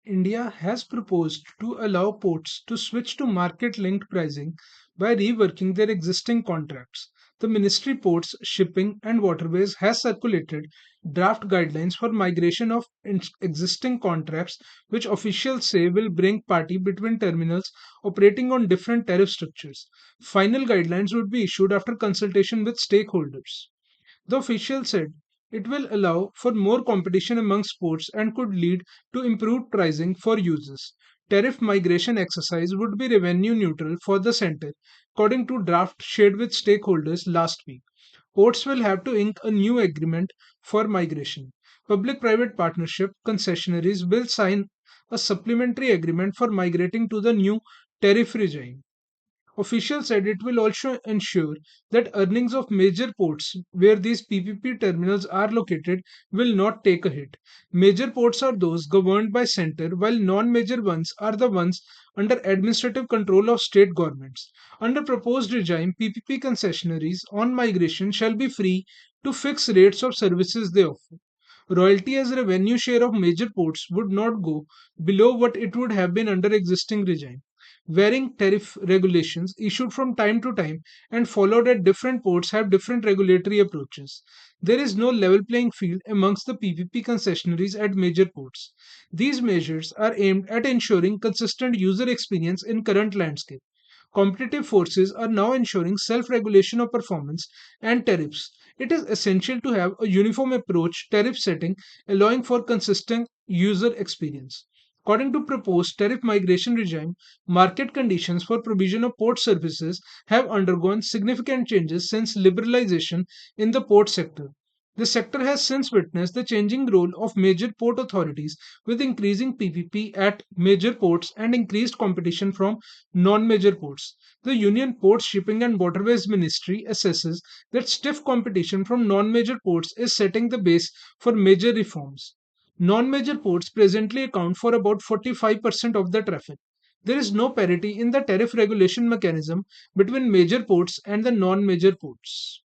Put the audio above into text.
India has proposed to allow ports to switch to market linked pricing by reworking their existing contracts. The Ministry Ports, Shipping and Waterways has circulated draft guidelines for migration of existing contracts, which officials say will bring parity between terminals operating on different tariff structures. Final guidelines would be issued after consultation with stakeholders. The official said it will allow for more competition among ports and could lead to improved pricing for users. Tariff migration exercise would be revenue neutral for the center, according to draft shared with stakeholders last week. Ports will have to ink a new agreement for migration. Public private partnership concessionaries will sign a supplementary agreement for migrating to the new tariff regime. Officials said it will also ensure that earnings of major ports where these PPP terminals are located will not take a hit. Major ports are those governed by center while non-major ones are the ones under administrative control of state governments. Under proposed regime, PPP concessionaries on migration shall be free to fix rates of services they offer. Royalty as revenue share of major ports would not go below what it would have been under existing regime. Varying tariff regulations issued from time to time and followed at different ports have different regulatory approaches. There is no level playing field amongst the PPP concessionaries at major ports. These measures are aimed at ensuring consistent user experience in current landscape. Competitive forces are now ensuring self regulation of performance and tariffs. It is essential to have a uniform approach tariff setting, allowing for consistent user experience. According to proposed tariff migration regime, market conditions for provision of port services have undergone significant changes since liberalization in the port sector. The sector has since witnessed the changing role of major port authorities with increasing PPP at major ports and increased competition from non-major ports. The Union Ports, Shipping and Waterways Ministry assesses that stiff competition from non-major ports is setting the base for major reforms. Non-major ports presently account for about 45% of the traffic. There is no parity in the tariff regulation mechanism between major ports and the non-major ports.